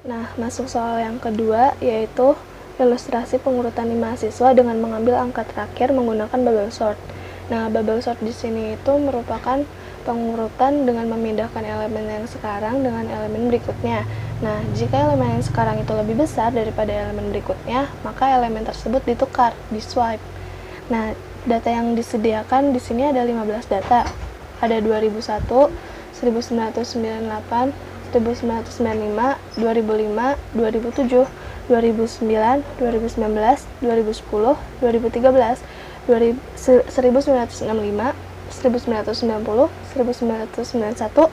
Nah, masuk soal yang kedua, yaitu ilustrasi pengurutan di mahasiswa dengan mengambil angka terakhir menggunakan bubble sort. Nah, bubble sort di sini itu merupakan pengurutan dengan memindahkan elemen yang sekarang dengan elemen berikutnya. Nah, jika elemen yang sekarang itu lebih besar daripada elemen berikutnya, maka elemen tersebut ditukar, di swipe. Nah, data yang disediakan di sini ada 15 data. Ada 2001, 1998, 1995, 2005, 2007, 2009, 2019, 2010, 2013, 1965, 1990, 1991,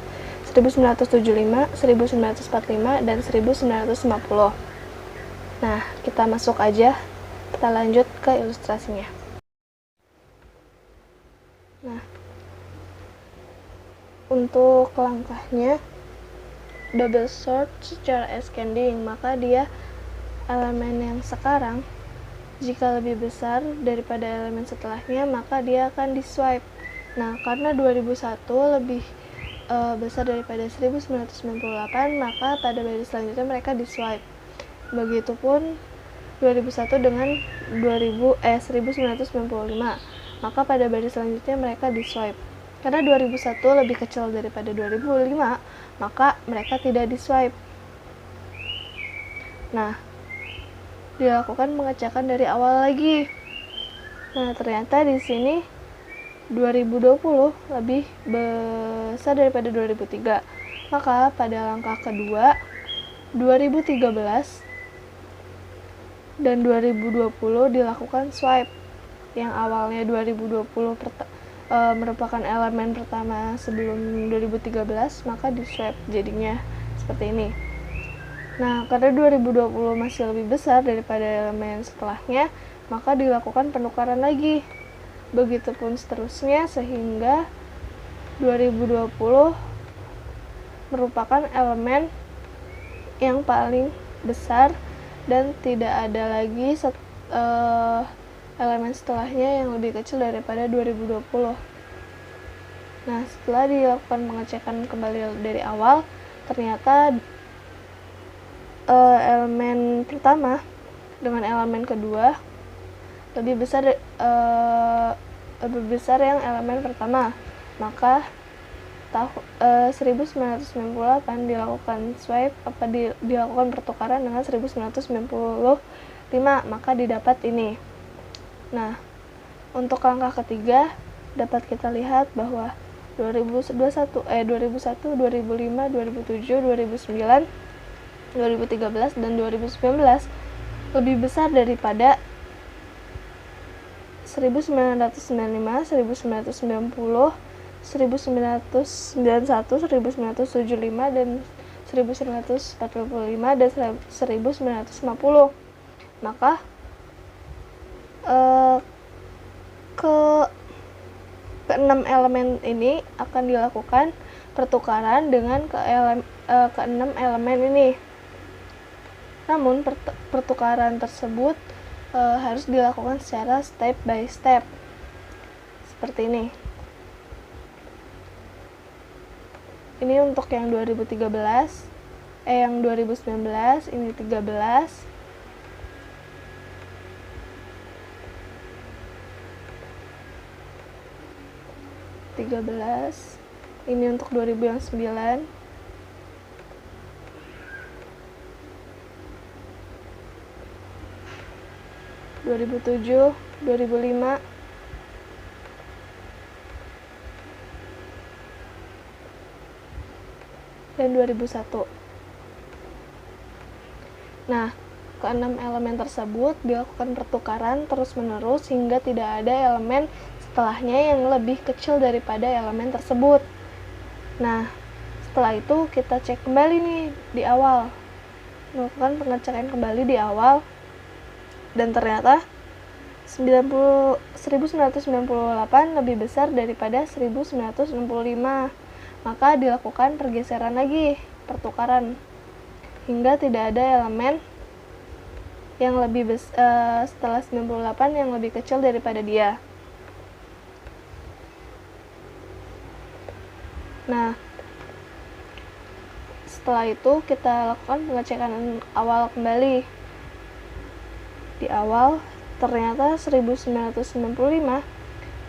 1975, 1945, dan 1950. Nah, kita masuk aja. Kita lanjut ke ilustrasinya. Nah, untuk langkahnya double sort secara ascending, maka dia elemen yang sekarang jika lebih besar daripada elemen setelahnya, maka dia akan di swipe. Nah, karena 2001 lebih besar daripada 1998, maka pada baris selanjutnya mereka di swipe. Begitupun 2001 dengan 1995, maka pada baris selanjutnya mereka di swipe. Karena 2001 lebih kecil daripada 2005, maka mereka tidak di swipe. Nah, dilakukan pengecekan dari awal lagi. Nah, ternyata di sini 2020 lebih besar daripada 2003. Maka pada langkah kedua, 2013 dan 2020 dilakukan swipe. Yang awalnya 2020 merupakan elemen pertama sebelum 2013, maka di swipe jadinya seperti ini. Nah, karena 2020 masih lebih besar daripada elemen setelahnya, maka dilakukan penukaran lagi. Begitupun seterusnya sehingga 2020 merupakan elemen yang paling besar dan tidak ada lagi elemen setelahnya yang lebih kecil daripada 2020. Nah, setelah dilakukan pengecekan kembali dari awal, ternyata elemen pertama dengan elemen kedua lebih besar yang elemen pertama. Maka 1998 dilakukan swipe dilakukan pertukaran dengan 1995, maka didapat ini. Nah, untuk langkah ketiga dapat kita lihat bahwa 2001, 2005, 2007, 2009, 2013 dan 2019 lebih besar daripada 1995, 1990, 1991, 1975, dan 1945 dan 1950. Maka keenam elemen ini akan dilakukan pertukaran dengan keenam elemen ini. Namun pertukaran tersebut harus dilakukan secara step by step seperti ini. Ini untuk yang 2019, ini 13. Ini untuk 2009. ...2007, 2005, dan 2001. Nah, keenam elemen tersebut dilakukan pertukaran terus-menerus hingga tidak ada elemen setelahnya yang lebih kecil daripada elemen tersebut. Nah, setelah itu kita cek kembali nih di awal. Melakukan pengecekan kembali di awal. Dan ternyata 1998 lebih besar daripada 1965. Maka dilakukan pergeseran lagi, pertukaran, hingga tidak ada elemen yang lebih setelah 98 yang lebih kecil daripada dia. Nah, setelah itu kita lakukan pengecekan awal kembali. Di awal ternyata 1995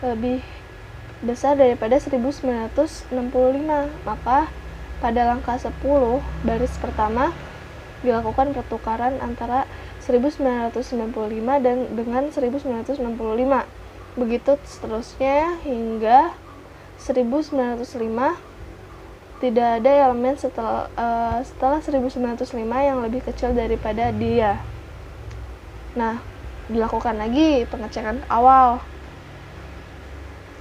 lebih besar daripada 1965, maka pada langkah 10 baris pertama dilakukan pertukaran antara 1995 dan dengan 1965. Begitu seterusnya hingga 1905 tidak ada elemen setelah 1905 yang lebih kecil daripada dia. Nah, dilakukan lagi pengecekan awal.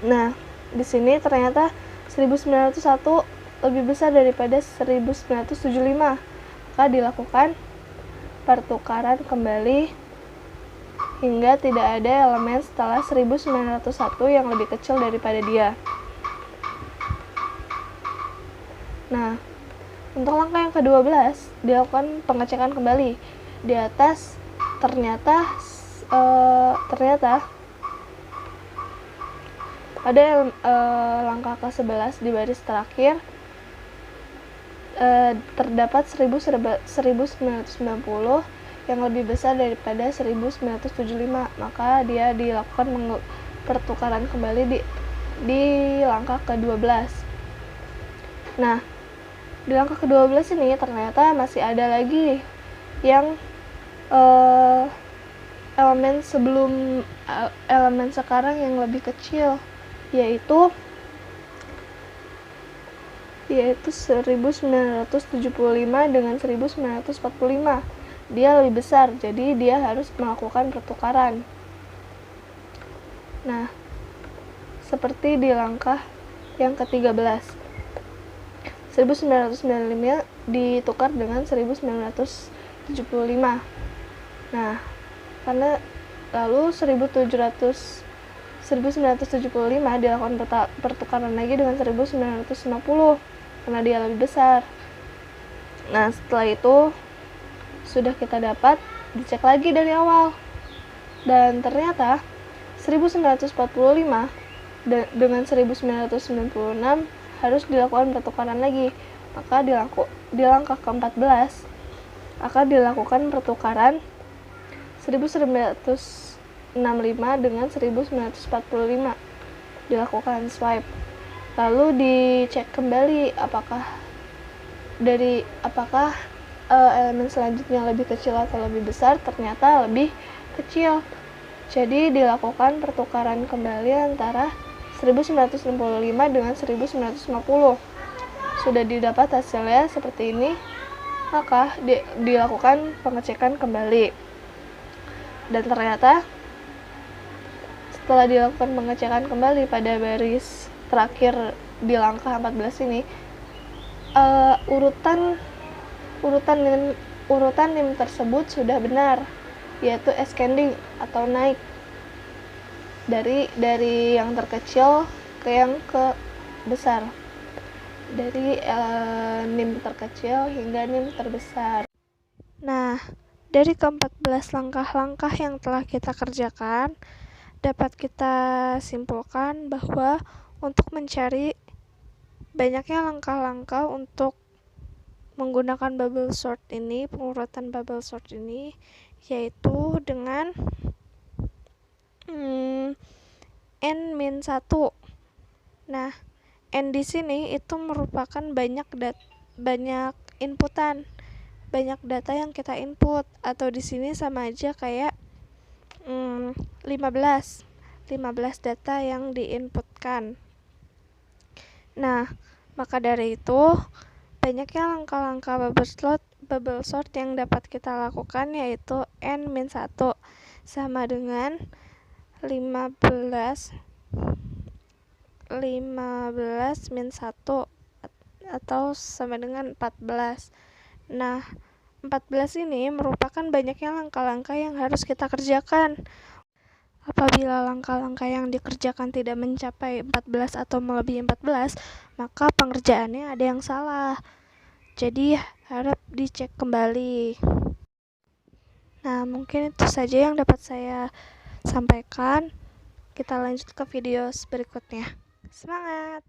Nah, di sini ternyata 1901 lebih besar daripada 1975. Maka dilakukan pertukaran kembali hingga tidak ada elemen setelah 1901 yang lebih kecil daripada dia. Nah, untuk langkah yang ke-12 dilakukan pengecekan kembali. Di atas ternyata pada langkah ke-11 di baris terakhir terdapat 1990 yang lebih besar daripada 1975, maka dia dilakukan pertukaran kembali di langkah ke-12. Nah, di langkah ke-12 ini ternyata masih ada lagi yang elemen sebelum elemen sekarang yang lebih kecil, yaitu 1975 dengan 1945. Dia lebih besar, jadi dia harus melakukan pertukaran. Nah, seperti di langkah yang ke-13, 1995 ditukar dengan 1975. Nah, karena lalu 1975 dilakukan pertukaran lagi dengan 1950 karena dia lebih besar. Nah, setelah itu sudah kita dapat, dicek lagi dari awal. Dan ternyata 1945 dengan 1996 harus dilakukan pertukaran lagi. Maka di langkah ke-14 akan dilakukan pertukaran 1965 dengan 1945. Dilakukan swipe. Lalu dicek kembali apakah elemen selanjutnya lebih kecil atau lebih besar. Ternyata lebih kecil. Jadi dilakukan pertukaran kembali antara 1965 dengan 1950. Sudah didapat hasilnya seperti ini, maka dilakukan pengecekan kembali. Dan ternyata setelah dilakukan pengecekan kembali pada baris terakhir di langkah 14 ini, urutan NIM tersebut sudah benar, yaitu ascending atau naik dari yang terkecil ke yang ke besar, dari NIM terkecil hingga NIM terbesar. Nah, dari ke-14 langkah-langkah yang telah kita kerjakan, dapat kita simpulkan bahwa untuk mencari banyaknya langkah-langkah untuk menggunakan bubble sort ini, pengurutan bubble sort ini, yaitu dengan n-1. Nah, n di sini itu merupakan banyak inputan, banyak data yang kita input, atau di sini sama aja kayak 15 data yang diinputkan. Nah, maka dari itu banyaknya langkah-langkah bubble sort yang dapat kita lakukan, yaitu n-1 sama dengan 15 min 1 atau sama dengan 14. Nah, 14 ini merupakan banyaknya langkah-langkah yang harus kita kerjakan. Apabila langkah-langkah yang dikerjakan tidak mencapai 14 atau melebihi 14, maka pengerjaannya ada yang salah. Jadi harap dicek kembali. Nah, mungkin itu saja yang dapat saya sampaikan. Kita lanjut ke video berikutnya. Semangat!